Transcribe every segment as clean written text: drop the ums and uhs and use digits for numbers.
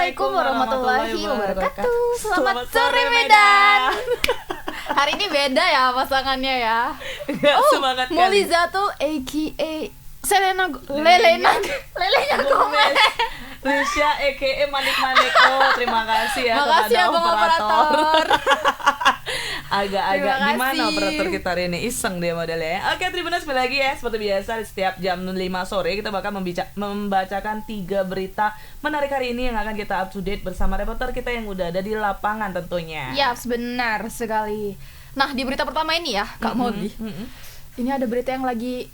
Assalamualaikum warahmatullahi wabarakatuh. Selamat sore Medan. Hari ini beda ya pasangannya ya. Semangat kali. Molizato aka Lelenya Gomez. Risha aka Manik. Oh, terima kasih ya. Makasih ya Bang Operator. Agak-agak gimana operator kita hari ini, iseng dia modelnya ya. Oke, Tribuners, kembali lagi ya. Seperti biasa di setiap jam 5 sore kita bakal membacakan 3 berita menarik hari ini yang akan kita up to date bersama reporter kita yang udah ada di lapangan tentunya. Ya, benar sekali. Nah, di berita pertama ini ya, Kak Molly. Ini ada berita yang lagi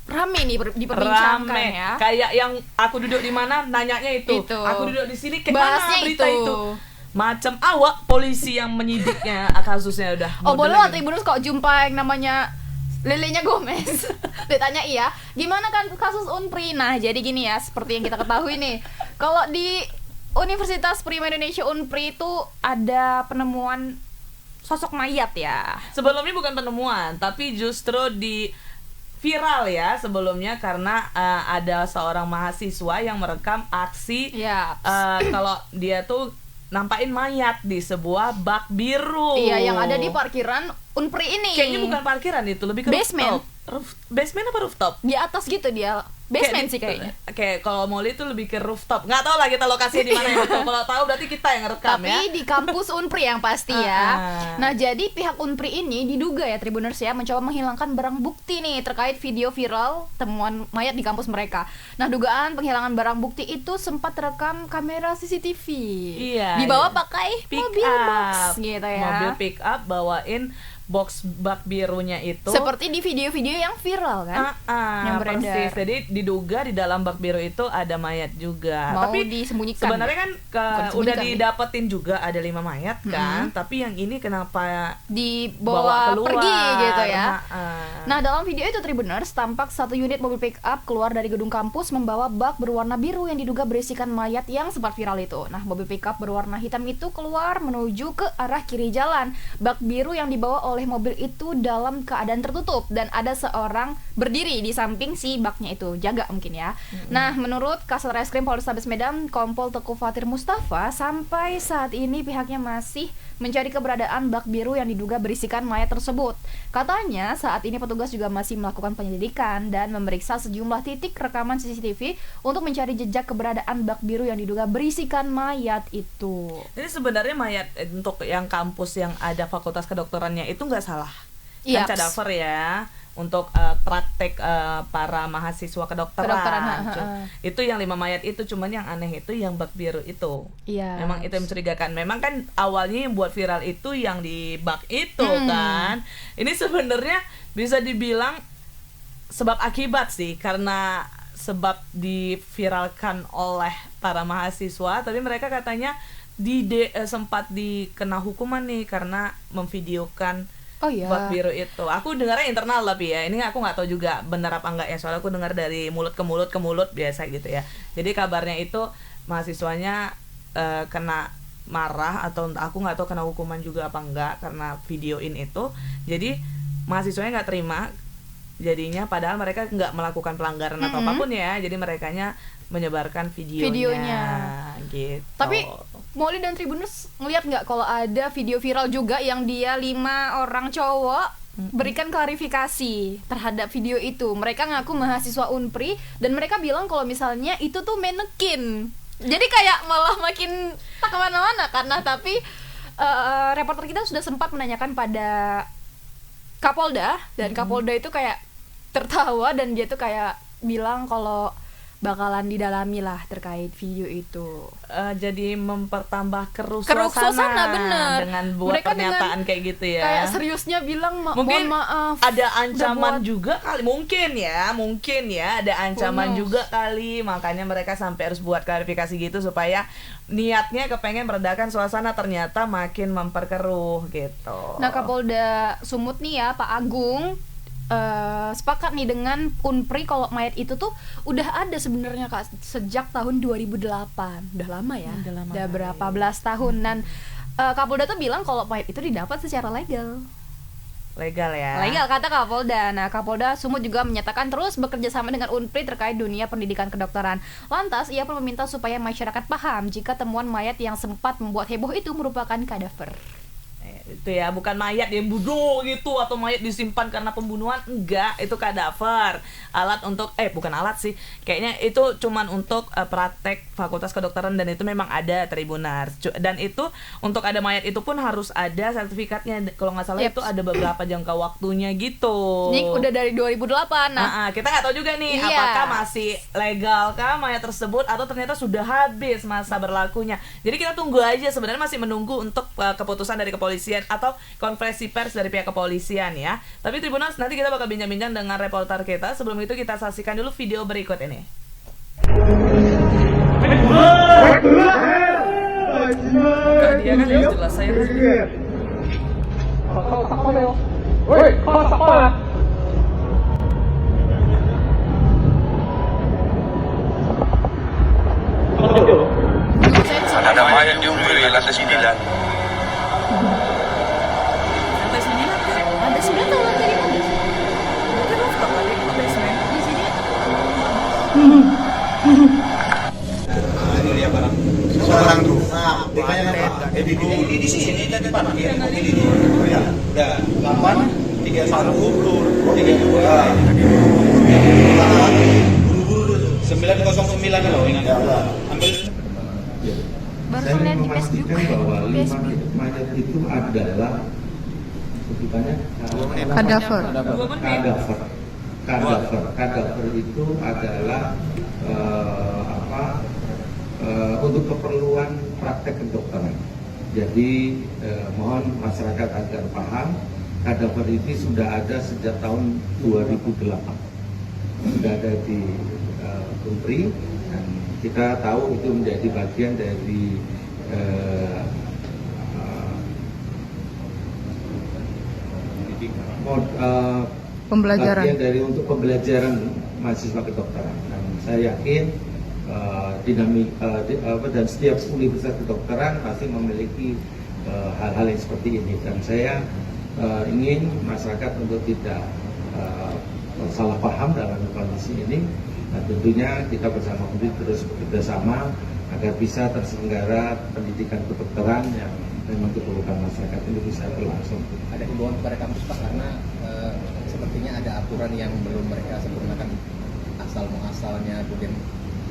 rame nih diperbincangkan ya. Kayak yang aku duduk di mana nanyanya itu. Aku duduk di sini kayak mana berita itu. Macam awak polisi yang menyidiknya kasusnya udah. Oh, boleh lah Tribuners kok jumpa yang namanya Lelenya Gomez. Ditanya iya, gimana kan kasus Unpri? Nah, jadi gini ya, seperti yang kita ketahui nih. Kalau di Universitas Prima Indonesia Unpri itu ada penemuan sosok mayat ya. Sebelumnya bukan penemuan, tapi justru di viral ya sebelumnya karena ada seorang mahasiswa yang merekam aksi kalau dia tuh nampain mayat di sebuah bak biru. Iya, yang ada di parkiran Unpri ini. Kayaknya bukan parkiran itu, lebih ke basement. Basement apa rooftop? Di atas gitu dia. Basement sih kayaknya. Kayak kalau Molly itu lebih ke rooftop. Nggak tahu lah kita lokasinya di mana ya. Kalau tahu berarti kita yang rekam. Tapi ya. Di kampus Unpri yang pasti ya. Nah, jadi pihak Unpri ini diduga ya Tribuners ya mencoba menghilangkan barang bukti nih terkait video viral temuan mayat di kampus mereka. Nah, dugaan penghilangan barang bukti itu sempat terekam kamera CCTV. Iya. Dibawa pakai mobil box gitu ya. Mobil pick up bawain box bak birunya itu seperti di video-video yang viral kan, yang beredar. Persis. Jadi diduga di dalam bak biru itu ada mayat juga. Tapi disembunyikan. Sebenarnya kan udah didapetin juga ada 5 mayat kan. Tapi yang ini kenapa dibawa pergi gitu ya. Nah, dalam video itu Tribuners tampak satu unit mobil pick up keluar dari gedung kampus membawa bak berwarna biru yang diduga berisikan mayat yang sempat viral itu. Nah, mobil pick up berwarna hitam itu keluar menuju ke arah kiri jalan. Bak biru yang dibawa oleh mobil itu dalam keadaan tertutup dan ada seorang berdiri di samping si baknya itu, jaga mungkin ya. Nah, menurut Kasat Reskrim Polrestabes Medan Kompol Teguh Fatir Mustafa, sampai saat ini pihaknya masih mencari keberadaan bak biru yang diduga berisikan mayat tersebut. Katanya saat ini petugas juga masih melakukan penyelidikan dan memeriksa sejumlah titik rekaman CCTV untuk mencari jejak keberadaan bak biru yang diduga berisikan mayat itu. Jadi sebenarnya mayat untuk yang kampus yang ada fakultas kedokterannya itu nggak salah, kan cadaver ya untuk praktek para mahasiswa kedokteran. Itu yang 5 mayat itu, cuman yang aneh itu yang bak biru itu. Memang itu yang mencurigakan. Memang kan awalnya yang buat viral itu yang di bak itu kan. Ini sebenarnya bisa dibilang sebab akibat sih, karena sebab diviralkan oleh para mahasiswa, tapi mereka katanya sempat dikena hukuman nih karena memvideokan bak biru itu. Aku dengarnya internal tapi ya, ini aku nggak tahu juga benar apa enggak ya, soalnya aku dengar dari mulut ke mulut biasa gitu ya. Jadi kabarnya itu mahasiswanya kena marah, atau aku nggak tahu kena hukuman juga apa enggak karena videoin itu. Jadi mahasiswanya nggak terima, jadinya padahal mereka nggak melakukan pelanggaran atau apapun ya, jadi merekanya menyebarkan videonya gitu. Tapi Molly dan Tribuners ngeliat nggak kalau ada video viral juga yang dia 5 orang cowok berikan klarifikasi terhadap video itu. Mereka ngaku mahasiswa Unpri dan mereka bilang kalau misalnya itu tuh manekin. Jadi kayak malah makin tak kemana-mana karena tapi reporter kita sudah sempat menanyakan pada Kapolda dan Kapolda itu kayak tertawa dan dia tuh kayak bilang kalau bakalan didalami lah terkait video itu. Jadi mempertambah keruh suasana bener. Dengan buat mereka pernyataan kayak gitu ya. Kayak seriusnya bilang mungkin mohon maaf. Ada ancaman juga kali, mungkin ya ada ancaman juga kali, makanya mereka sampai harus buat klarifikasi gitu supaya niatnya kepengen meredakan suasana, ternyata makin memperkeruh gitu. Nah, Kapolda Sumut nih ya, Pak Agung sepakat nih dengan Unpri kalau mayat itu tuh udah ada sebenarnya Kak sejak tahun 2008. Udah lama ya. Udah berapa belas tahun dan Kapolda tuh bilang kalau mayat itu didapat secara legal. Legal ya. Legal kata Kapolda. Nah, Kapolda Sumut juga menyatakan terus bekerja sama dengan Unpri terkait dunia pendidikan kedokteran. Lantas, ia pun meminta supaya masyarakat paham jika temuan mayat yang sempat membuat heboh itu merupakan kadaver. Itu ya, bukan mayat yang bodoh gitu atau mayat disimpan karena pembunuhan, enggak, itu kadaver. Alat untuk bukan alat sih. Kayaknya itu cuman untuk praktek Fakultas Kedokteran dan itu memang ada Tribuners. Dan itu untuk ada mayat itu pun harus ada sertifikatnya. Kalau nggak salah itu ada beberapa jangka waktunya gitu. Ini udah dari 2008. Nah, kita nggak tahu juga nih apakah masih legal kah mayat tersebut atau ternyata sudah habis masa berlakunya. Jadi kita tunggu aja, sebenarnya masih menunggu untuk keputusan dari kepolisian atau konferensi pers dari pihak kepolisian ya. Tapi Tribuners, nanti kita bakal bincang-bincang dengan reporter kita. Sebelum itu kita saksikan dulu video berikut ini. Dia kan yang jelas saya. Ada mayat di Unpri lantai 9. Lantai 9 atau lantai 15? Berarti rooftop kali itu basement. Di sini. Ini dia barang. Seorang tuh. Nah, dekanya apa? Di sini ada depan. Ya, udah 8 31 32. Buru-buru 909 loh ini. Ambil. Baru Saya lihat di memastikan Facebook. bahwa 5 Facebook. mayat itu adalah sebutannya Kadaver. Kadaver itu adalah untuk keperluan praktek kedokteran. Jadi mohon masyarakat agar paham, kadaver ini sudah ada sejak tahun 2008, sudah ada di Unpri. Dan kita tahu itu menjadi bagian dari Pembelajaran. bagian dari untuk pembelajaran mahasiswa kedokteran. Dan saya yakin dan setiap universitas kedokteran pasti memiliki hal-hal yang seperti ini. Dan saya ingin masyarakat untuk tidak salah paham dalam kondisi ini. Nah, tentunya kita bersama Unpri terus bekerja sama agar bisa terselenggara pendidikan kedokteran yang memang diperlukan masyarakat ini bisa berlangsung. Ada himbauan kepada kampus Pak karena sepertinya ada aturan yang belum mereka sempurnakan asal muasalnya, kemudian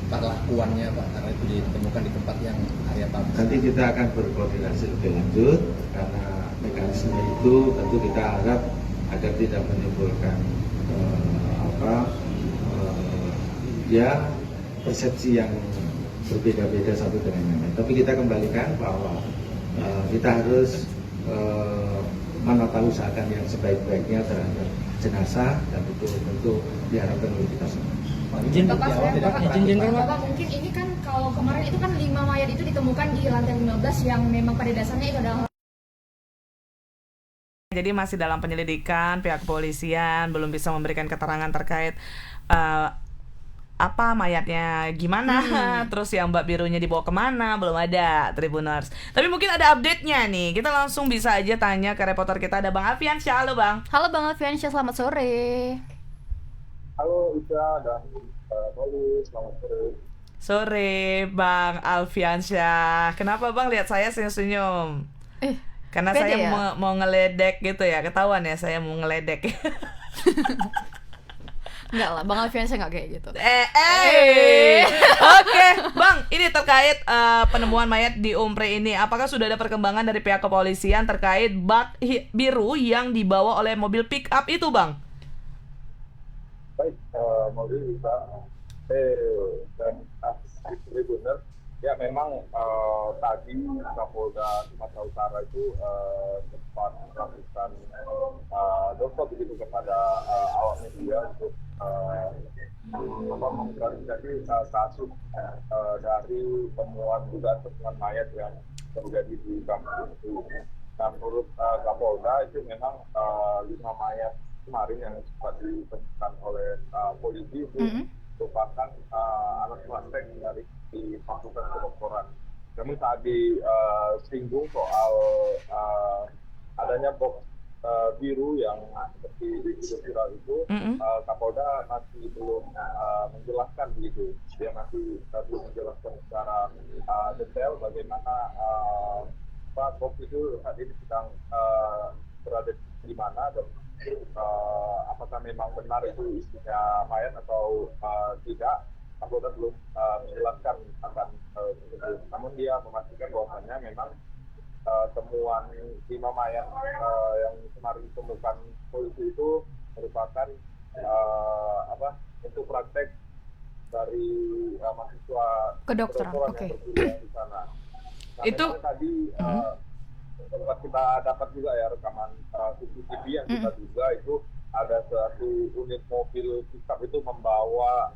perlakuannya Pak, karena itu ditemukan di tempat yang area kampus. Nanti kita akan berkoordinasi lebih lanjut karena mekanisme itu tentu kita harap agar tidak menimbulkan persepsi yang berbeda-beda satu dengan yang lain. Tapi kita kembalikan bahwa kita harus menata usahakan yang sebaik-baiknya terhadap jenazah dan itu tentu diharapkan oleh kita semua. Bapak, mungkin ini kan kalau kemarin itu kan 5 mayat itu ditemukan di lantai 15 yang memang pada dasarnya itu adalah. Jadi masih dalam penyelidikan, pihak kepolisian belum bisa memberikan keterangan terkait apa mayatnya gimana, terus yang Mbak Birunya dibawa kemana, belum ada Tribuners. Tapi mungkin ada update-nya nih, kita langsung bisa aja tanya ke reporter kita, ada Bang Alfiansyah. Halo Bang. Halo Bang Alfiansyah, selamat sore. Halo Ika dan Moli, selamat sore. Sore Bang Alfiansyah. Kenapa Bang lihat saya senyum-senyum? Karena beda saya ya? mau ngeledek gitu ya, ketahuan ya saya mau ngeledek. Enggak lah, Bang Alfiansyah nggak kayak gitu. Oke, Bang, ini terkait penemuan mayat di Unpri ini. Apakah sudah ada perkembangan dari pihak kepolisian terkait bak biru yang dibawa oleh mobil pick up itu, Bang? Baik, Moli bisa dan Tribuners. Ya memang tadi Kapolda Sumatera Utara itu sempat melakukan dosa begitu kepada awak media untuk mengklarifikasi kasus dari temuan dugaan temuan mayat yang terjadi di kampus itu. Nah, menurut Kapolda itu memang 5 mayat kemarin yang sempat ditemukan oleh polisi itu merupakan anak praktek dari di Fakultas Kedokteran. Kami tadi singgung soal adanya box biru yang seperti video viral itu, Kapolda masih belum menjelaskan begitu. Dia masih belum menjelaskan secara detail bagaimana box itu saat ini sedang berada di mana dan apakah memang benar itu isinya mayat atau tidak. Kapolda belum menjelaskan akan tersebut. Namun dia memastikan bahwasannya memang temuan 5 mayat yang kemarin ditemukan polisi itu merupakan untuk praktek dari mahasiswa kedokteran yang berkuliah di sana. Nah, itu tadi sempat kita dapat juga ya rekaman CCTV yang kita duga itu ada suatu unit mobil pickup itu membawa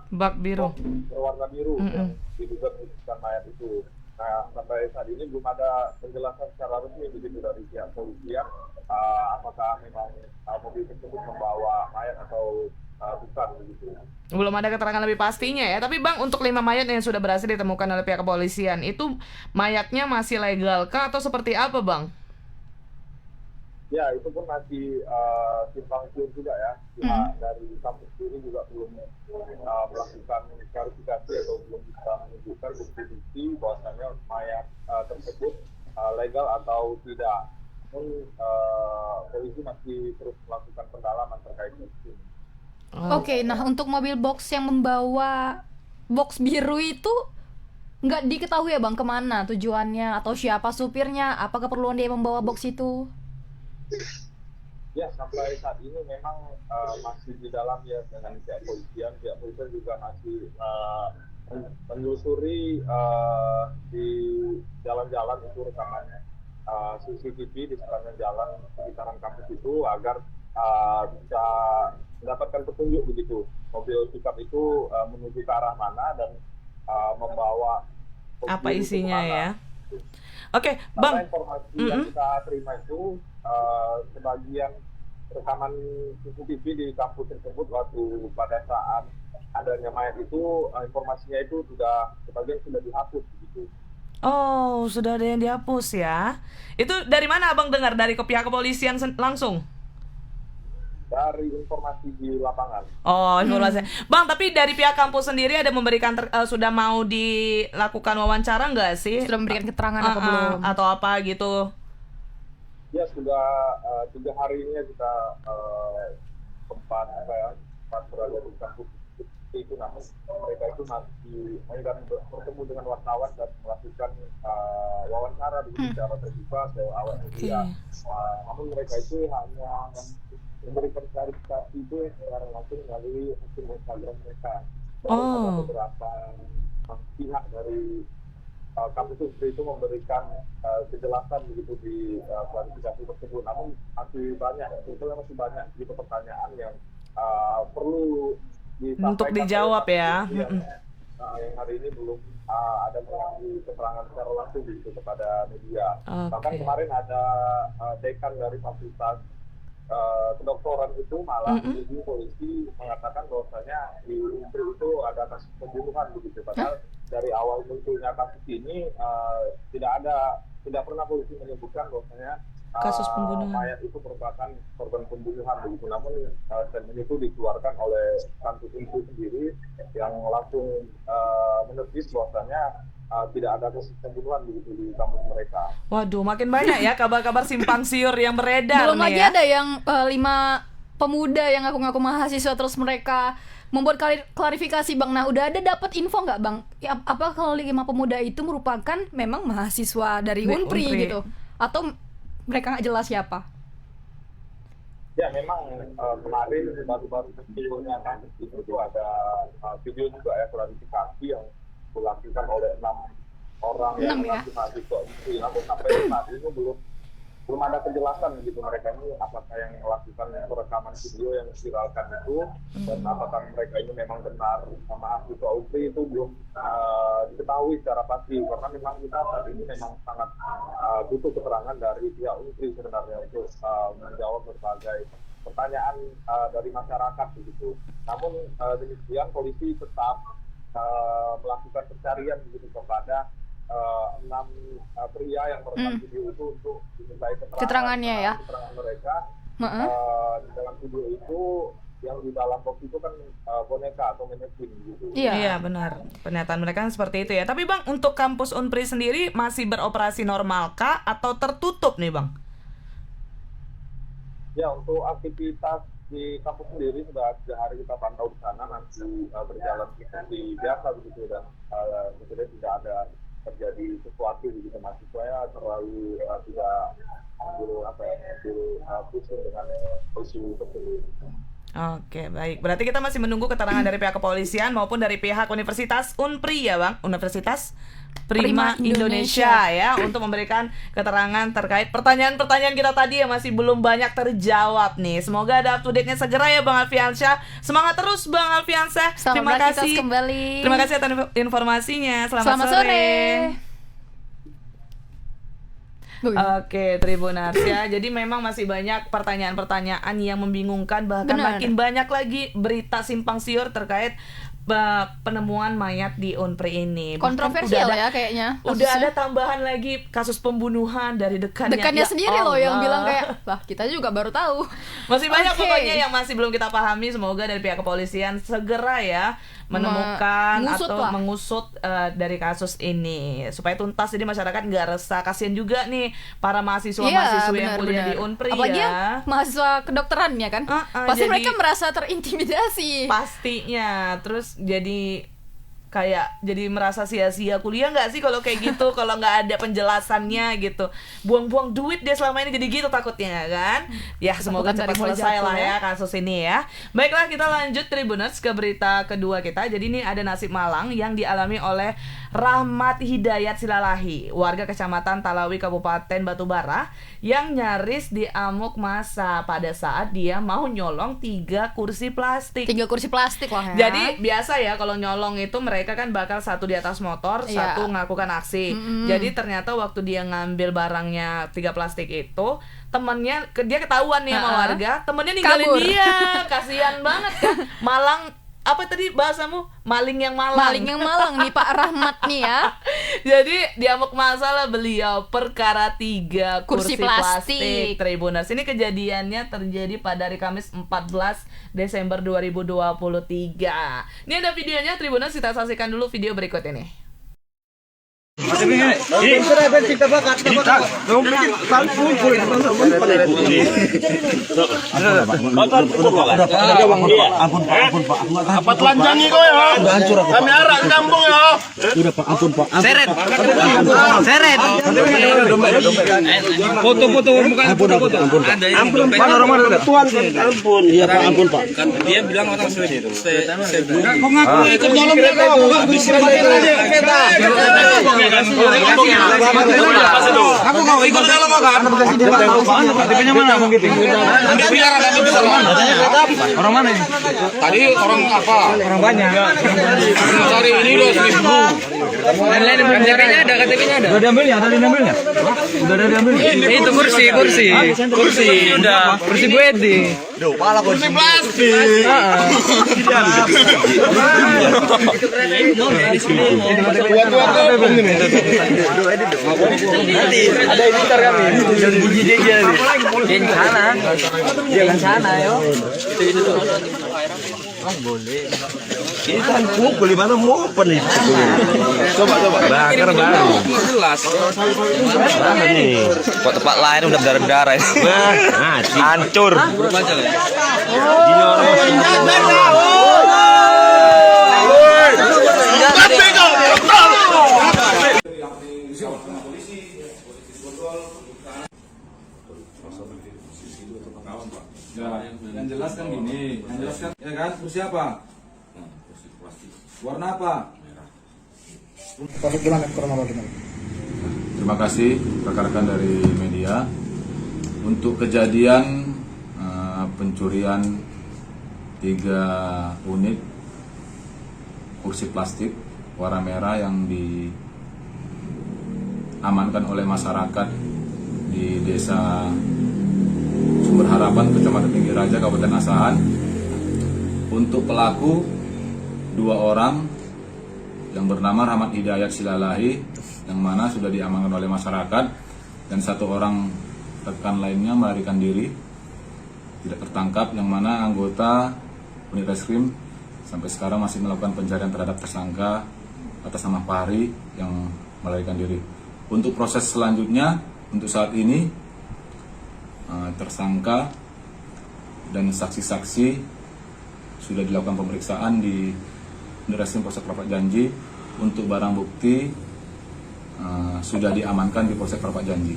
bak biru berwarna biru yang diduga merupakan mayat itu. Nah, sampai saat ini belum ada penjelasan secara resmi begitu dari pihak polisian apakah memang mobil tersebut membawa mayat atau bukan begitu. Belum ada keterangan lebih pastinya ya. Tapi Bang, untuk 5 mayat yang sudah berhasil ditemukan oleh pihak kepolisian, itu mayatnya masih legal kah atau seperti apa, Bang? Ya, itu pun masih simpang siur juga ya. Pihak dari kampus sendiri juga belum melakukan klarifikasi atau belum bisa menunjukkan bukti-bukti bahwasanya mayat tersebut legal atau tidak. Namun polisi masih terus melakukan pendalaman terkait itu. Oke, nah untuk mobil box yang membawa box biru itu nggak diketahui ya Bang kemana tujuannya atau siapa supirnya, apa keperluan dia membawa box itu? Ya, sampai saat ini memang masih di dalam ya dengan pihak polisian juga masih menelusuri di jalan-jalan itu rekaman CCTV di sepanjang jalan sekitaran kampus itu agar bisa mendapatkan petunjuk begitu mobil pickup itu menuju ke arah mana dan membawa apa isinya ya. Oke, Bang. Informasi yang kita terima itu sebagian rekaman CCTV di kampus tersebut waktu pada saat adanya mayat itu informasinya itu sebagian sudah dihapus begitu. Oh, sudah ada yang dihapus ya. Itu dari mana Abang dengar? Dari pihak kepolisian langsung? Dari informasi di lapangan. Oh, informasi. Bang, tapi dari pihak kampus sendiri ada memberikan sudah mau dilakukan wawancara nggak sih? Sudah memberikan keterangan atau belum? Atau apa gitu? Ya, sudah 3 hari ini kita sempat berada di kampus itu, namun mereka itu masih enggan bertemu dengan wartawan dan melakukan wawancara secara terbuka ke awal media. Namun mereka itu hanya memberikan klarifikasi itu secara langsung melalui akun Instagram mereka. Ada beberapa pihak dari kampus itu memberikan kejelasan begitu di klarifikasi tersebut. Namun masih banyak, sebetulnya masih banyak gitu pertanyaan yang perlu untuk dijawab ya. Yang hari ini belum ada mengasih keterangan secara langsung gitu kepada media. Bahkan kemarin ada dekan dari fakultas kedokteran itu malah di polisi mengatakan bahwasanya di Unsri itu ada kasus pembunuhan begitu. Padahal dari awal munculnya kasus ini tidak pernah polisi menyebutkan bahwasanya kasus pembunuhan mayat itu merupakan korban pembunuhan begitu. Namun statement itu dikeluarkan oleh kampus Unsri sendiri yang langsung menepis bahwasanya tidak ada kasus pembunuhan begitu di kampus mereka. Waduh, makin banyak ya kabar-kabar simpang siur yang beredar. Belum lagi ya. ada yang 5 pemuda yang ngaku-ngaku mahasiswa terus mereka membuat klarifikasi Bang. Nah, udah ada dapat info nggak Bang? Ya, apa kalau 5 pemuda itu merupakan memang mahasiswa dari Unpri gitu? Atau mereka nggak jelas siapa? Ya, memang kemarin baru-baru videonya kan itu ada video juga ya klarifikasi yang dilakukan oleh 6 orang yang mengaku mahasiswa itu. Namun sampai saat ini belum ada kejelasan begitu mereka ini apakah yang melakukan perekaman video yang viralkan itu dan apakah mereka ini memang benar mahasiswa UPRI itu belum diketahui secara pasti, karena memang kita saat ini memang sangat butuh keterangan dari pihak UPRI sebenarnya untuk menjawab berbagai pertanyaan dari masyarakat begitu. Namun demikian polisi tetap melakukan pencarian begitu kepada 6 pria yang merekam video itu untuk dimintai keterangannya ya. Keterangan mereka. Di dalam video itu yang di dalam box itu kan boneka atau manekin gitu. Iya benar, pernyataan mereka kan seperti itu ya. Tapi Bang, untuk kampus Unpri sendiri masih beroperasi normal kah atau tertutup nih Bang? Ya, untuk aktivitas di kampus sendiri sudah 3 hari kita pantau di sana, masih berjalan seperti biasa begitu, dan sebenarnya tidak ada terjadi sesuatu begitu, mahasiswa terlalu tidak ambil pusing dengan isu tersebut. Oke, baik. Berarti kita masih menunggu keterangan dari pihak kepolisian maupun dari pihak Universitas Unpri ya Bang, Universitas Prima Indonesia ya, untuk memberikan keterangan terkait pertanyaan-pertanyaan kita tadi yang masih belum banyak terjawab nih. Semoga ada up to date-nya segera ya Bang Alfiansyah. Semangat terus Bang Alfiansyah. Terima kasih kembali. Terima kasih atas informasinya. Selamat sore. Oke, Tribunars ya. Jadi memang masih banyak pertanyaan-pertanyaan yang membingungkan, bahkan makin banyak lagi berita simpang siur terkait penemuan mayat di Unpri ini. Kontroversial ya kayaknya. Udah ada tambahan lagi kasus pembunuhan dari dekannya ya sendiri loh yang bilang kayak, "Lah, kita juga baru tahu." Masih banyak pokoknya yang masih belum kita pahami. Semoga dari pihak kepolisian segera ya menemukan atau mengusut dari kasus ini supaya tuntas, jadi masyarakat nggak resah. Kasian juga nih para mahasiswa-mahasiswa yang kuliah di Unpri. Apalagi ya mahasiswa kedokterannya kan, pasti mereka merasa terintimidasi pastinya. Terus jadi kayak jadi merasa sia-sia kuliah nggak sih kalau kayak gitu, kalau nggak ada penjelasannya gitu, buang-buang duit dia selama ini, jadi gitu takutnya kan. Ya semoga cepat selesai lah ya kasus ini ya. Baiklah, kita lanjut Tribuners ke berita kedua kita. Jadi ini ada nasib malang yang dialami oleh Rahmat Hidayat Silalahi, warga Kecamatan Talawi Kabupaten Batubara, yang nyaris diamuk massa pada saat dia mau nyolong 3 kursi plastik. 3 kursi plastik lah ya. Jadi biasa ya kalau nyolong itu mereka kan bakal satu di atas motor, satu melakukan aksi. Jadi ternyata waktu dia ngambil barangnya 3 plastik itu, temennya dia ketahuan nih sama warga, temennya ninggalin dia. Kasihan banget kan. Malang, apa tadi bahasamu? Maling yang malang. Maling yang malang nih Pak Rahmat nih ya. Jadi diamuk masalah beliau perkara 3 kursi plastik. Tribuners, ini kejadiannya terjadi pada hari Kamis 14 Desember 2023. Ini ada videonya Tribuners, kita saksikan dulu video berikut ini. Apa telanjangi kau ya? Kami arah ke kampung ya. Udah Pak, ampun Pak. Seret. Foto-foto bukan foto-foto. Ampun Pak, orang mana tuan ampun. Iya Pak, ampun Pak. Kan dia bilang orang itu. Kok ngaku ikut nyolong kita? Aku nggak ikut kalau mau kan? KTP-nya mana? Orang mana ini? Tadi orang apa? Orang banyak. Cari ini udah 1.000. Lain KTP-nya ada, KTP-nya ada. Udah diambilnya, ada diambilnya. Udah ada diambilnya. Itu kursi. Udah. Kursi gue di. Duh, pala kursi plastik. Ada editor kami. Jangan sana yo. Itu. Boleh. Ini kan pukul di mana mau open nih. Coba. Bakar baru. Jelas. Nih. Kok tempat lain udah berdarah-darah. Hancur. Gini orang yang jelas kan gini, ya kan, kursi apa? Kursi plastik. Warna apa? Merah. Terima kasih rekan-rekan dari media untuk kejadian pencurian 3 unit kursi plastik warna merah yang diamankan oleh masyarakat di Desa Sumber Harapan, Kecamatan Tinggi Raja, Kabupaten Asahan. Untuk pelaku 2 orang yang bernama Rahmat Hidayat Silalahi yang mana sudah diamankan oleh masyarakat dan 1 orang rekan lainnya melarikan diri tidak tertangkap, yang mana anggota unit reskrim sampai sekarang masih melakukan pencarian terhadap tersangka atas nama Fahri yang melarikan diri. Untuk proses selanjutnya, untuk saat ini tersangka dan saksi-saksi sudah dilakukan pemeriksaan di Reskrim Polsek Perapat Janji. Untuk barang bukti sudah diamankan di Polsek Perapat Janji.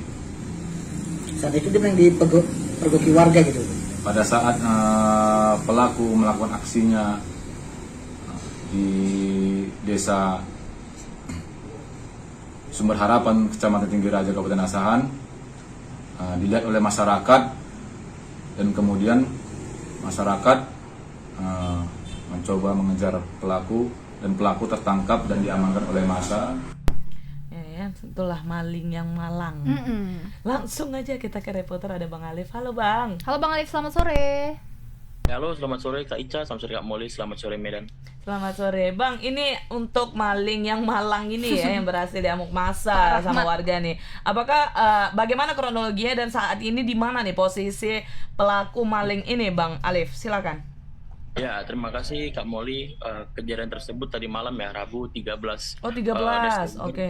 Saat itu dia memang dipergoki warga gitu. Pada saat pelaku melakukan aksinya di desa Sumber Harapan, Kecamatan Tinggi Raja, Kabupaten Asahan, dilihat oleh masyarakat dan kemudian masyarakat mencoba mengejar pelaku dan pelaku tertangkap dan diamankan oleh massa. Ya, itulah maling yang malang. Langsung aja kita ke reporter, ada Bang Alif. Halo Bang. Halo Bang Alif, selamat sore. Halo, selamat sore Kak Ica, selamat sore Kak Molly, selamat sore Medan. Selamat sore Bang, ini untuk maling yang malang ini ya, yang berhasil diamuk massa sama warga nih. Apakah bagaimana kronologinya dan saat ini di mana nih posisi pelaku maling ini Bang Alif? Silakan. Ya, terima kasih Kak Molly. Kejadian tersebut tadi malam ya, Rabu 13. Oh 13, oke.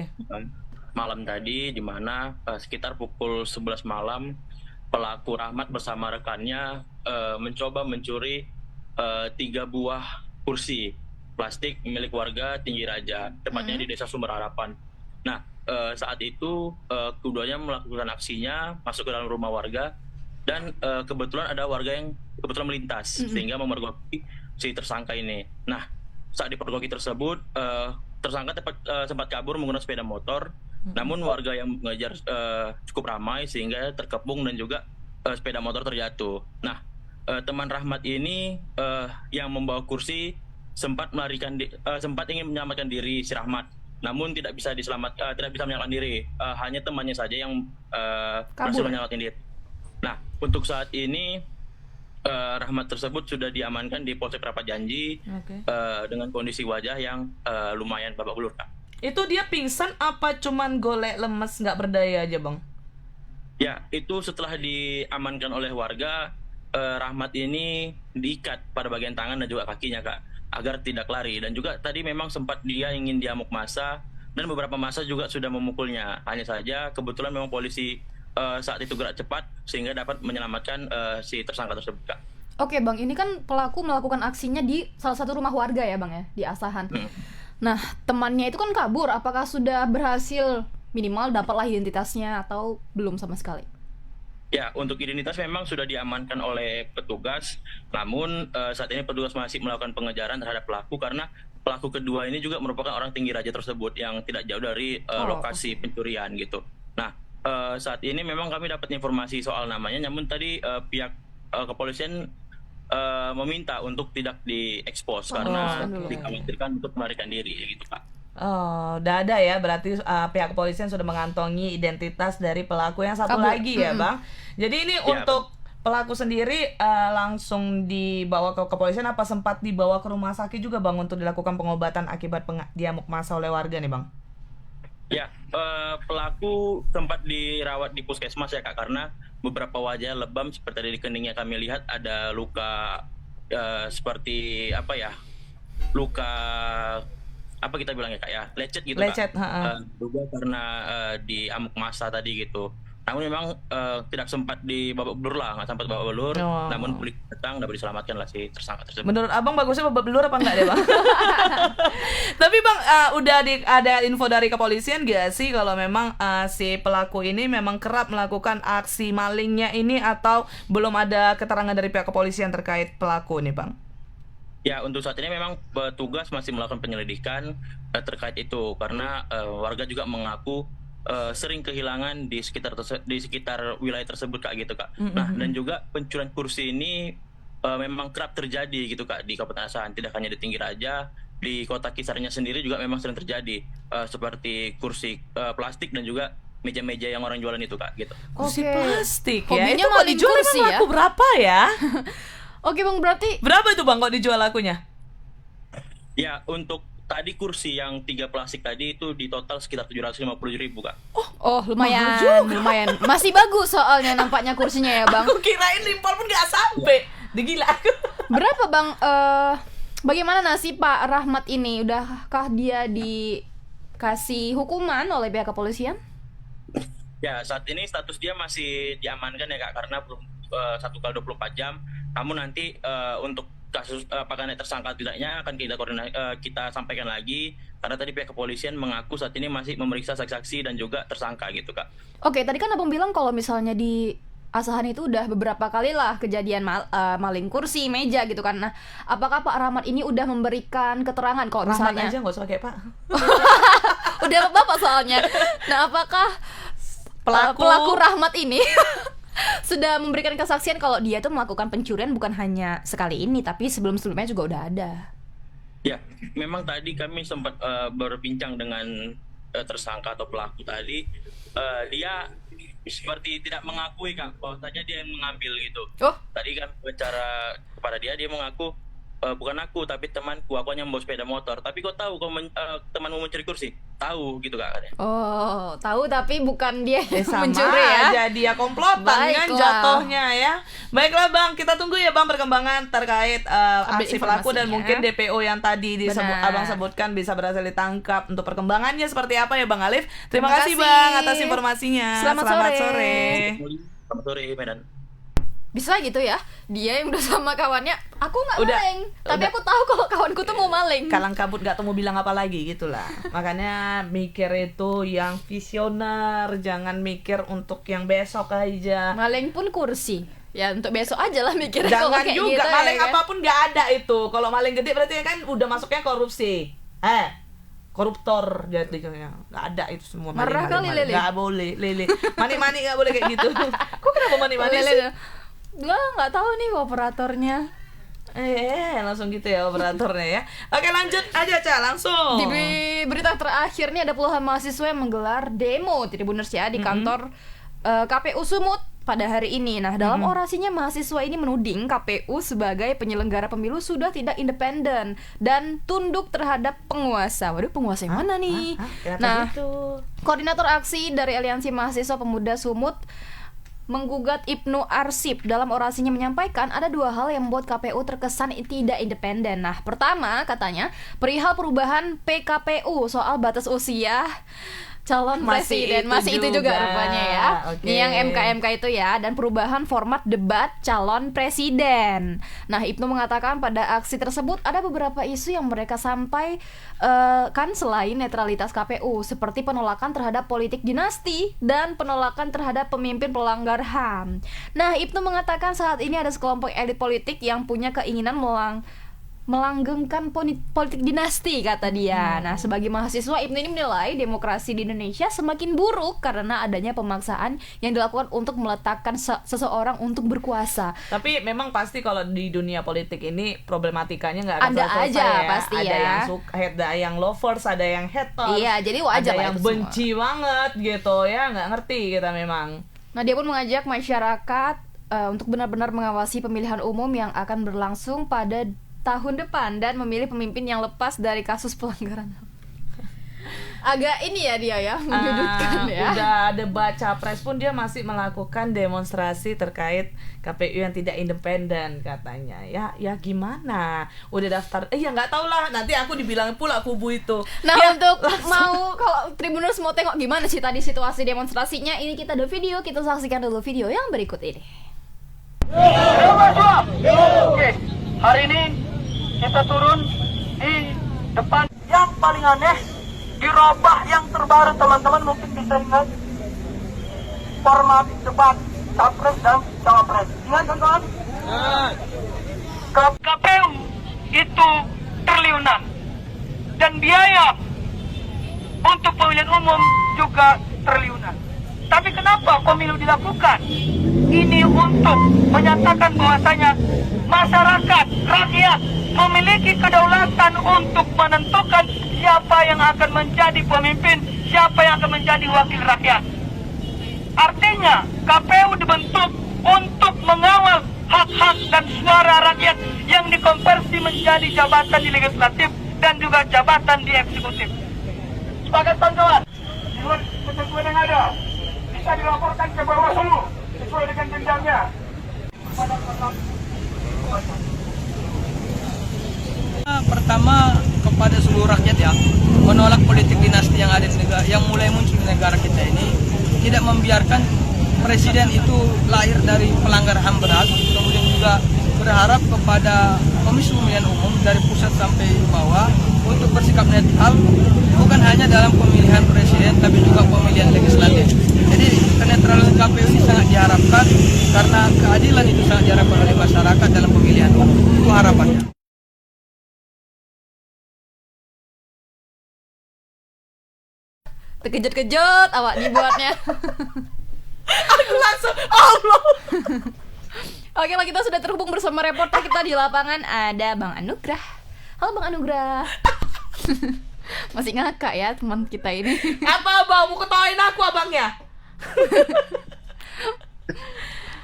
Malam tadi di mana sekitar pukul 11 malam pelaku Rahmat bersama rekannya mencoba mencuri 3 buah kursi plastik milik warga Tinggi Raja, tepatnya di Desa Sumber Harapan. Nah, saat itu keduanya melakukan aksinya masuk ke dalam rumah warga dan kebetulan ada warga yang kebetulan melintas sehingga memergoki si tersangka ini. Nah, saat dipergoki tersebut tersangka sempat kabur menggunakan sepeda motor. Namun warga yang mengejar cukup ramai sehingga terkepung dan juga sepeda motor terjatuh. Nah, teman Rahmat ini yang membawa kursi sempat ingin menyelamatkan diri si Rahmat, namun tidak bisa menyelamatkan diri. Hanya temannya saja yang berhasil menyelamatkan diri. Nah, untuk saat ini Rahmat tersebut sudah diamankan di Polsek Perapat Janji dengan kondisi wajah yang lumayan babak belur, Kak. Itu dia pingsan apa cuman golek lemes nggak berdaya aja Bang? Ya, itu setelah diamankan oleh warga, Rahmat ini diikat pada bagian tangan dan juga kakinya, Kak, agar tidak lari. Dan juga tadi memang sempat dia ingin diamuk massa dan beberapa massa juga sudah memukulnya. Hanya saja kebetulan memang polisi saat itu gerak cepat sehingga dapat menyelamatkan si tersangka tersebut, Kak. Oke Bang, ini kan pelaku melakukan aksinya di salah satu rumah warga ya Bang ya, di Asahan. Nah, temannya itu kan kabur, apakah sudah berhasil minimal dapatlah identitasnya atau belum sama sekali? Ya, untuk identitas memang sudah diamankan oleh petugas, namun saat ini petugas masih melakukan pengejaran terhadap pelaku karena pelaku kedua ini juga merupakan orang Tinggi Raja tersebut yang tidak jauh dari lokasi pencurian gitu. Nah, saat ini memang kami dapat informasi soal namanya, namun tadi pihak kepolisian meminta untuk tidak diekspos karena dikhawatirkan untuk melarikan diri gitu, Pak. Oh, udah ada ya, berarti pihak kepolisian sudah mengantongi identitas dari pelaku yang satu lagi ya Bang. Jadi ini untuk pelaku sendiri langsung dibawa ke kepolisian apa sempat dibawa ke rumah sakit juga Bang untuk dilakukan pengobatan akibat diamuk massa oleh warga nih Bang? Ya, pelaku sempat dirawat di puskesmas ya Kak, karena beberapa wajah lebam seperti di keningnya kami lihat ada luka seperti apa ya, luka apa kita bilangnya Kak ya, lecet gitu Kak. Juga karena diamuk massa tadi gitu. Namun memang tidak sempat babak belur lah, nggak sempat babak belur. Namun polisi datang dapat diselamatkan lah si tersangka tersebut. Menurut Abang bagusnya babak belur apa enggak deh Bang? Tapi Bang udah ada info dari kepolisian gak sih kalau memang si pelaku ini memang kerap melakukan aksi malingnya ini atau belum ada keterangan dari pihak kepolisian terkait pelaku nih Bang? Ya, untuk saat ini memang petugas masih melakukan penyelidikan terkait itu karena warga juga mengaku sering kehilangan di sekitar wilayah tersebut Kak gitu Kak. Nah, dan juga pencurian kursi ini memang kerap terjadi gitu Kak di Kabupaten Asahan, tidak hanya di Tinggi Raja, di kota Kisarnya sendiri juga memang sering terjadi seperti kursi plastik dan juga meja-meja yang orang jualan itu Kak gitu. Kursi plastik ya. Hobinya itu kok dijual kursi ya? laku berapa ya? Oke Bang, berarti berapa itu Bang kok dijual lakunya? Ya, untuk tadi kursi yang 3 plastik tadi itu di total sekitar 750.000 Kak. Oh lumayan, lumayan. Masih bagus soalnya nampaknya kursinya ya Bang. Aku kirain limpol pun nggak sampai. Gila aku. Berapa Bang? Bagaimana nasib Pak Rahmat ini? Udahkah dia dikasih hukuman oleh pihak kepolisian? Ya, saat ini status dia masih diamankan ya Kak, karena belum 1x24 jam. Namun nanti untuk kasus apakah tersangka tidaknya akan kita sampaikan lagi, karena tadi pihak kepolisian mengaku saat ini masih memeriksa saksi-saksi dan juga tersangka gitu Kak. Oke, tadi kan Abang bilang kalau misalnya di Asahan itu udah beberapa kali lah kejadian maling kursi, meja gitu kan. Nah, apakah Pak Rahmat ini udah memberikan keterangan kalau misalnya Rahmat aja nggak usah pakai Pak. Udah Bapak soalnya. Nah, apakah pelaku Rahmat ini sudah memberikan kesaksian kalau dia tuh melakukan pencurian bukan hanya sekali ini, tapi sebelum-sebelumnya juga udah ada? Ya, memang tadi kami sempat berbincang dengan tersangka atau pelaku tadi. Dia seperti tidak mengakui Kak, bahwasanya dia yang mengambil gitu. Tadi kan bicara kepada dia mengaku bukan aku tapi temanku, aku hanya membawa sepeda motor. Tapi kok tahu kau temanmu mencuri kursi? Tahu gitu Kak katanya. Oh, tahu tapi bukan dia yang sama mencuri ya. Jadi ya komplotan kan jatuhnya ya. Baiklah Bang, kita tunggu ya Bang perkembangan terkait aksi pelaku dan mungkin DPO yang tadi Abang sebutkan bisa berhasil ditangkap. Untuk perkembangannya seperti apa ya Bang Alif. Terima kasih Bang atas informasinya. Selamat sore. Selamat sore Medan. Bisa gitu ya, dia yang udah sama kawannya, aku nggak maling, tapi aku tahu kalau kawanku tuh mau maling. Kalang kabut nggak tahu mau bilang apa lagi gitulah. Makanya mikir itu yang visioner, jangan mikir untuk yang besok aja. Maling pun kursi, ya untuk besok aja lah mikir. Jangan kayak juga gitu, maling ya kan? apapun nggak ada itu. Kalau maling gede berarti kan udah masuknya korupsi. Koruptor jadinya nggak ada itu semua. Marah kali Lele. Nggak boleh Lele. Mani nggak boleh kayak gitu. Kok kenapa mani sih? Nggak tahu nih operatornya. Langsung gitu ya operatornya ya. Oke lanjut aja Ca, langsung. Di berita terakhir nih ada puluhan mahasiswa yang menggelar demo Tribuners ya di kantor KPU Sumut pada hari ini. Nah, dalam orasinya mahasiswa ini menuding KPU sebagai penyelenggara pemilu sudah tidak independen dan tunduk terhadap penguasa. Waduh, penguasa yang mana nih? Nah, koordinator aksi dari Aliansi Mahasiswa Pemuda Sumut menggugat Ibnu Arsip dalam orasinya menyampaikan ada dua hal yang membuat KPU terkesan tidak independen. Nah, pertama katanya perihal perubahan PKPU soal batas usia calon presiden masih itu juga rupanya ya. Ini yang MK itu ya, dan perubahan format debat calon presiden. Nah, Ibnu mengatakan pada aksi tersebut ada beberapa isu yang mereka sampaikan selain netralitas KPU, seperti penolakan terhadap politik dinasti dan penolakan terhadap pemimpin pelanggar HAM. Nah, Ibnu mengatakan saat ini ada sekelompok elit politik yang punya keinginan melanggengkan politik dinasti, kata dia. Nah, sebagai mahasiswa, Ibnu ini menilai demokrasi di Indonesia semakin buruk karena adanya pemaksaan yang dilakukan untuk meletakkan seseorang untuk berkuasa. Tapi memang pasti kalau di dunia politik ini problematikanya nggak akan ada selesai aja ya. pasti ada ya. Yang suka, ada yang lovers, ada yang haters. Iya, jadi wajar ada lah yang itu benci semua banget gitu ya, nggak ngerti kita memang. Nah, dia pun mengajak masyarakat untuk benar-benar mengawasi pemilihan umum yang akan berlangsung pada tahun depan dan memilih pemimpin yang lepas dari kasus pelanggaran. Agak ini ya dia ya, menyudutkan ya. Udah ada baca pres pun dia masih melakukan demonstrasi terkait KPU yang tidak independen katanya. Ya gimana? Udah daftar? Ya nggak tahu lah. Nanti aku dibilang pula kubu itu. Nah, ya, untuk mau kalau Tribuners mau tengok gimana sih tadi situasi demonstrasinya, ini kita ada video, kita saksikan dulu video yang berikut ini. Oke, hari ini kita turun di depan. Yang paling aneh, dirubah yang terbaru, teman-teman mungkin bisa ingat format debat capres dan cawapres. Ingat kan kawan? KPU itu triliunan dan biaya untuk pemilihan umum juga triliunan. Tapi kenapa pemilu dilakukan? Ini untuk menyatakan bahwasanya masyarakat, rakyat memiliki kedaulatan untuk menentukan siapa yang akan menjadi pemimpin, siapa yang akan menjadi wakil rakyat. Artinya KPU dibentuk untuk mengawal hak-hak dan suara rakyat yang dikonversi menjadi jabatan di legislatif dan juga jabatan di eksekutif. Sebagai tonjolan, sesuai yang ada, bisa dilaporkan ke Bawaslu sesuai dengan jenjangnya. Pertama kepada seluruh rakyat ya, menolak politik dinasti yang ada di negara, yang mulai muncul di negara kita ini, tidak membiarkan presiden itu lahir dari pelanggar HAM berat. Kemudian juga berharap kepada Komisi Pemilihan Umum dari pusat sampai bawah untuk bersikap netral, bukan hanya dalam pemilihan presiden tapi juga pemilihan legislatif. Jadi kenetralan KPU ini sangat diharapkan karena keadilan itu sangat diharapkan oleh masyarakat dalam pemilihan umum. Itu harapannya. Terkejut-kejut awak dibuatnya. Aku langsung Allah. Oke lah, kita sudah terhubung bersama reporter kita di lapangan. Ada Bang Anugrah. Halo Bang Anugrah. Masih ngakak ya teman kita ini. Apa Bang, mau ketawain aku abangnya?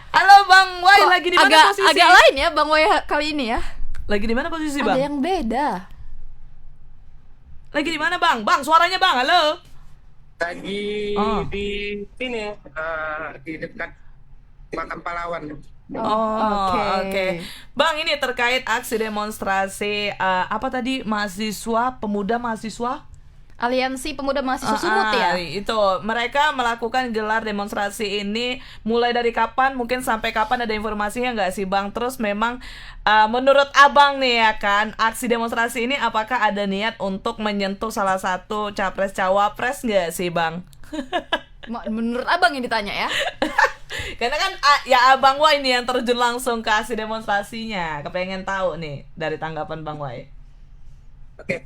Halo Bang Wai, lagi di mana posisi? Agak lain ya Bang Wai kali ini ya. Lagi di mana posisi Bang? Ada yang beda. Lagi di mana Bang? Bang, suaranya Bang, halo. Lagi di sini, di dekat makam pahlawan. Oke. Bang, ini terkait aksi demonstrasi apa tadi, pemuda mahasiswa Aliansi Pemuda Mahasiswa Sumut ya. Itu mereka melakukan gelar demonstrasi ini mulai dari kapan, mungkin sampai kapan, ada informasinya nggak sih Bang? Terus memang menurut Abang nih ya kan, aksi demonstrasi ini apakah ada niat untuk menyentuh salah satu capres cawapres nggak sih Bang? Menurut Abang yang ditanya ya. Karena kan ya Abang Wai ini yang terjun langsung ke aksi demonstrasinya. Kepengen tahu nih dari tanggapan Bang Wai. Oke.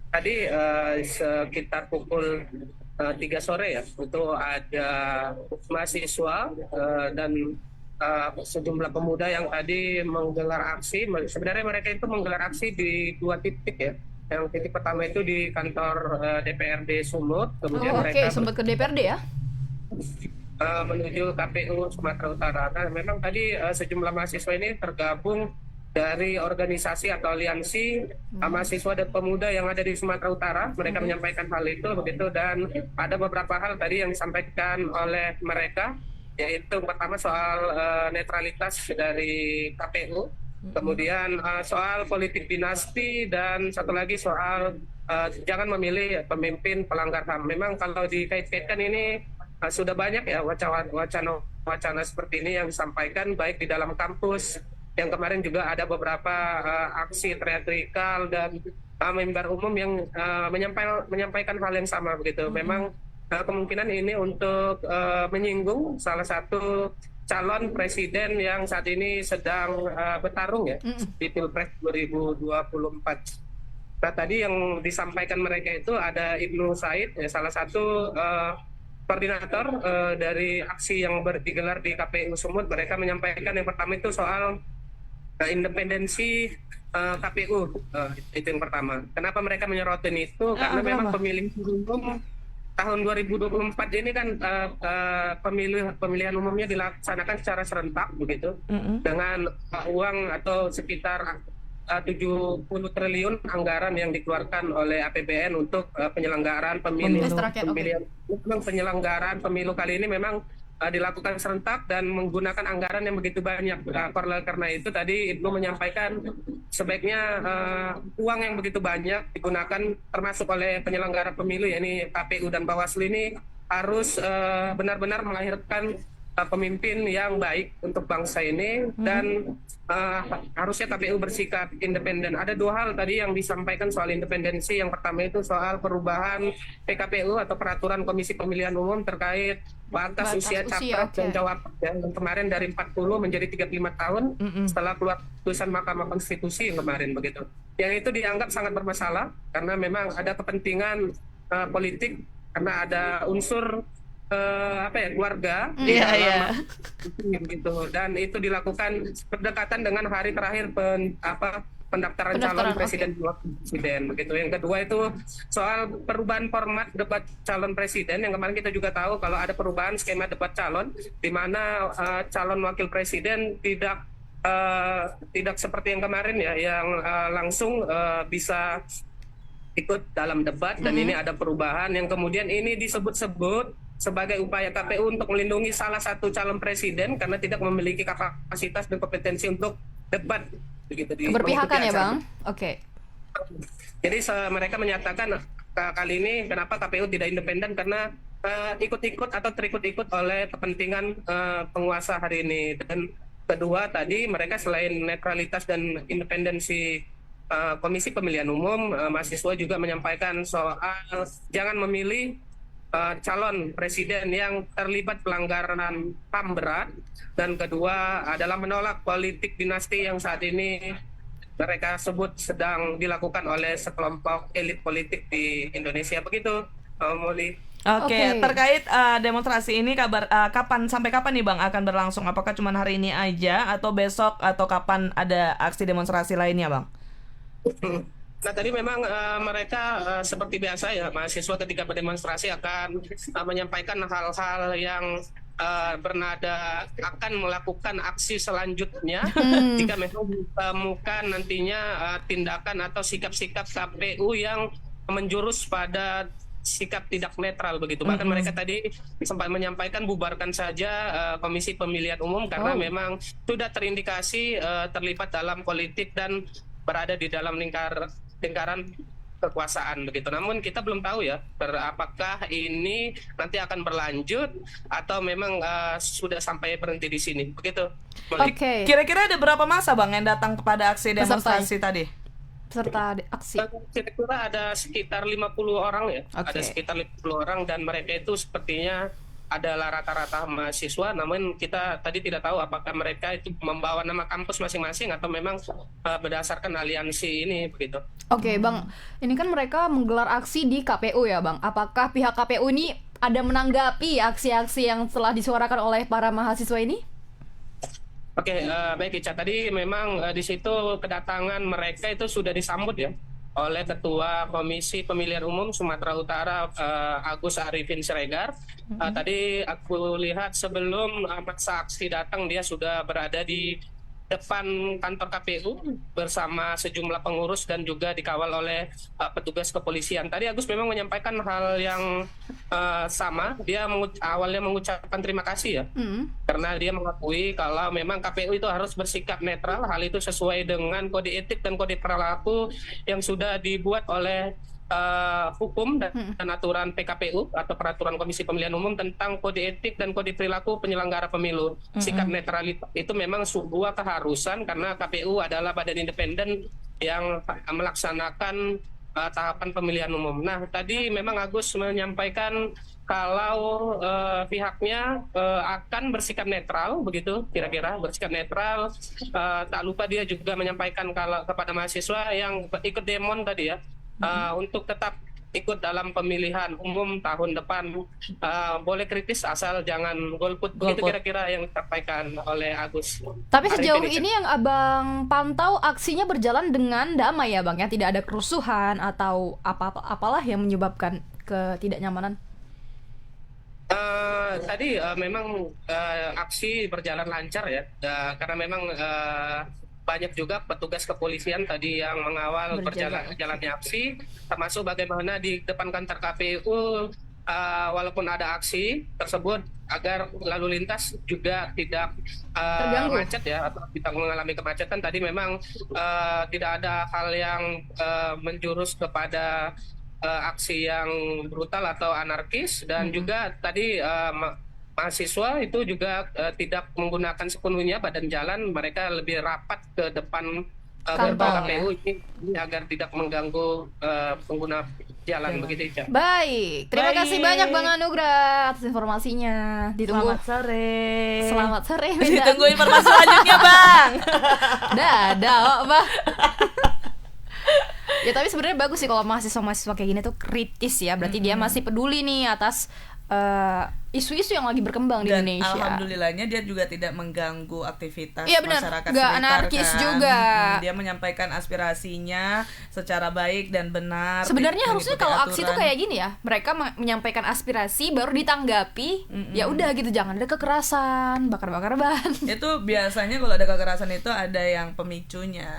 Tadi sekitar pukul 3 sore ya, itu ada mahasiswa dan sejumlah pemuda yang tadi menggelar aksi. Sebenarnya mereka itu menggelar aksi di 2 titik ya. Yang titik pertama itu di kantor DPRD Sumut, kemudian mereka sempat ke DPRD ya. Menuju KPU Sumatera Utara. Nah, memang tadi sejumlah mahasiswa ini tergabung dari organisasi atau aliansi mahasiswa dan pemuda yang ada di Sumatera Utara. Mereka menyampaikan hal itu begitu, dan ada beberapa hal tadi yang disampaikan oleh mereka, yaitu pertama soal netralitas dari KPU, kemudian soal politik dinasti, dan satu lagi soal jangan memilih pemimpin pelanggar HAM. Memang kalau dikait-kaitkan ini sudah banyak ya wacana seperti ini yang disampaikan baik di dalam kampus. Yang kemarin juga ada beberapa aksi teatrikal dan member umum yang menyampaikan hal yang sama begitu. Memang kemungkinan ini untuk menyinggung salah satu calon presiden yang saat ini sedang bertarung ya di Pilpres 2024. Nah, tadi yang disampaikan mereka itu ada Ibnu Said, ya, salah satu koordinator dari aksi yang digelar di KPU Sumut. Mereka menyampaikan yang pertama itu soal independensi KPU, itu yang pertama. Kenapa mereka menyerotin itu? Karena memang pemilihan umum tahun 2024 ini kan pemilihan umumnya dilaksanakan secara serentak begitu, dengan uang atau sekitar 70 triliun anggaran yang dikeluarkan oleh APBN untuk penyelenggaraan pemilu. Penyelenggaraan pemilu kali ini memang dilakukan serentak dan menggunakan anggaran yang begitu banyak. Karena itu tadi Ibnu menyampaikan sebaiknya uang yang begitu banyak digunakan termasuk oleh penyelenggara pemilu, yakni KPU dan Bawaslu ini harus benar-benar melahirkan pemimpin yang baik untuk bangsa ini, dan harusnya KPU bersikap independen. Ada 2 hal tadi yang disampaikan soal independensi. Yang pertama itu soal perubahan PKPU atau Peraturan Komisi Pemilihan Umum terkait batas usia capres dan cawapres yang kemarin dari 40 menjadi 35 tahun setelah keluar putusan Mahkamah Konstitusi yang kemarin begitu. Yang itu dianggap sangat bermasalah karena memang ada kepentingan politik, karena ada unsur keluarga gitu, dan itu dilakukan berdekatan dengan hari terakhir pendaftaran calon presiden begitu. Yang kedua itu soal perubahan format debat calon presiden, yang kemarin kita juga tahu kalau ada perubahan skema debat calon di mana calon wakil presiden tidak tidak seperti yang kemarin ya, yang langsung bisa ikut dalam debat, dan ini ada perubahan yang kemudian ini disebut-sebut sebagai upaya KPU untuk melindungi salah satu calon presiden karena tidak memiliki kapasitas dan kompetensi untuk debat, begitu. Keberpihakan ya Bang? Oke. Jadi mereka menyatakan kali ini kenapa KPU tidak independen karena ikut-ikut atau terikut-ikut oleh kepentingan penguasa hari ini. Dan kedua tadi mereka selain netralitas dan independensi Komisi Pemilihan Umum, mahasiswa juga menyampaikan soal jangan memilih calon presiden yang terlibat pelanggaran HAM berat, dan kedua adalah menolak politik dinasti yang saat ini mereka sebut sedang dilakukan oleh sekelompok elit politik di Indonesia. Begitu, Molly. Oke, terkait demonstrasi ini sampai kapan nih Bang akan berlangsung? Apakah cuma hari ini aja atau besok atau kapan ada aksi demonstrasi lainnya Bang? Nah tadi memang mereka seperti biasa ya, mahasiswa ketika berdemonstrasi akan menyampaikan hal-hal yang bernada akan melakukan aksi selanjutnya jika memang ditemukan nantinya tindakan atau sikap-sikap KPU yang menjurus pada sikap tidak netral begitu. Bahkan mereka tadi sempat menyampaikan bubarkan saja Komisi Pemilihan Umum karena memang sudah terindikasi terlibat dalam politik dan berada di dalam lingkaran kekuasaan begitu. Namun kita belum tahu ya apakah ini nanti akan berlanjut atau memang sudah sampai berhenti di sini begitu. Oke. Kira-kira ada berapa masa Bang yang datang kepada aksi demonstrasi tadi? Peserta aksi. Kira-kira ada sekitar 50 orang ya. Ada sekitar 50 orang dan mereka itu sepertinya adalah rata-rata mahasiswa, namun kita tadi tidak tahu apakah mereka itu membawa nama kampus masing-masing atau memang berdasarkan aliansi ini begitu. Oke, Bang, ini kan mereka menggelar aksi di KPU ya Bang. Apakah pihak KPU ini ada menanggapi aksi-aksi yang telah disuarakan oleh para mahasiswa ini? Oke, baik Ica. Tadi memang di situ kedatangan mereka itu sudah disambut ya oleh Ketua Komisi Pemilihan Umum Sumatera Utara Agus Arifin Siregar. Tadi aku lihat sebelum masa aksi datang dia sudah berada di depan kantor KPU bersama sejumlah pengurus dan juga dikawal oleh petugas kepolisian. Tadi Agus memang menyampaikan hal yang sama. Dia awalnya mengucapkan terima kasih ya, karena dia mengakui kalau memang KPU itu harus bersikap netral. Hal itu sesuai dengan kode etik dan kode perilaku yang sudah dibuat oleh hukum dan aturan PKPU atau peraturan Komisi Pemilihan Umum tentang kode etik dan kode perilaku penyelenggara pemilu. Sikap netralitas itu memang sebuah keharusan karena KPU adalah badan independen yang melaksanakan tahapan pemilihan umum. Nah, tadi memang Agus menyampaikan kalau pihaknya akan bersikap netral, begitu kira-kira bersikap netral. Tak lupa dia juga menyampaikan kalau kepada mahasiswa yang ikut demon tadi ya, untuk tetap ikut dalam pemilihan umum tahun depan, boleh kritis asal jangan golput. Begitu kira-kira yang disampaikan oleh Agus. Tapi sejauh ini yang Abang pantau aksinya berjalan dengan damai ya Bang, ya tidak ada kerusuhan atau apalah yang menyebabkan ketidaknyamanan? Tadi memang aksi berjalan lancar ya, karena memang banyak juga petugas kepolisian tadi yang mengawal jalannya aksi, termasuk bagaimana di depan kantor KPU walaupun ada aksi tersebut agar lalu lintas juga tidak macet ya atau tidak mengalami kemacetan. Tadi memang tidak ada hal yang menjurus kepada aksi yang brutal atau anarkis, dan juga tadi mahasiswa itu juga tidak menggunakan sepenuhnya badan jalan, mereka lebih rapat ke depan gerbang KPU ini agar tidak mengganggu pengguna jalan begitu ya. Baik, terima kasih banyak Bang Anugrah atas informasinya. Ditunggu. Selamat sore. Ditunggu informasi selanjutnya Bang. Dadah Bang. Ya tapi sebenarnya bagus sih kalau mahasiswa kayak gini tuh kritis ya, berarti dia masih peduli nih atas isu-isu yang lagi berkembang di Dan Indonesia. Alhamdulillahnya dia juga tidak mengganggu aktivitas masyarakat nggak sekitar anarkis kan. juga. Dia menyampaikan aspirasinya secara baik dan benar. Sebenarnya harusnya kalau aksi itu aturan. kayak gini ya, mereka menyampaikan aspirasi baru ditanggapi, ya udah gitu, jangan ada kekerasan, bakar-bakar ban. Itu biasanya kalau ada kekerasan itu ada yang pemicunya.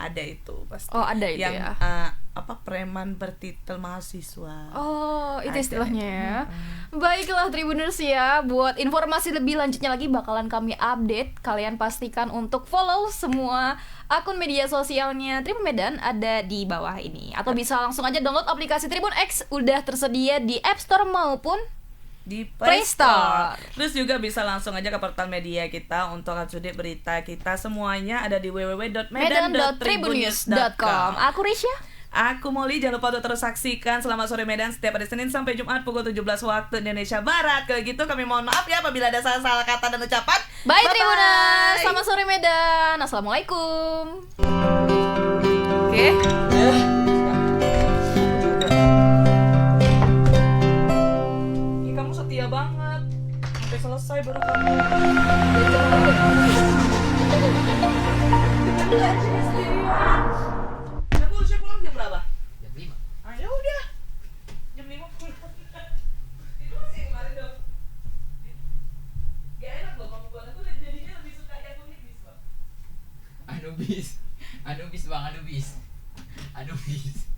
Ada itu pasti. Oh, ada itu yang, ya. Preman bertitel mahasiswa. Oh, itu Ada. istilahnya ya. Baiklah Tribuners ya, buat informasi lebih lanjutnya lagi bakalan kami update. Kalian pastikan untuk follow semua akun media sosialnya Tribun Medan ada di bawah ini. Atau bisa langsung aja download aplikasi Tribun X, udah tersedia di App Store maupun di Play Store. Terus juga bisa langsung aja ke portal media kita untuk update berita kita semuanya ada di www.medan.tribunnews.com. Aku Risha. Aku Molly, jangan lupa untuk terus saksikan Selamat Sore Medan setiap hari Senin sampai Jumat pukul 17 waktu Indonesia Barat. Kalau gitu kami mohon maaf ya apabila ada salah-salah kata dan ucapan. Bye Tribuners, Selamat Sore Medan. Assalamualaikum. Oke. Kamu setia banget sampai selesai baru kamu. Kamu harusnya pulang jam berapa? Jam 5. Ya udah. Jam 5 pulang. Itu masih yang kemarin dong. Gak enak loh kamu pulang itu jadinya lebih suka yang Anubis bang. Anubis bang, Anubis.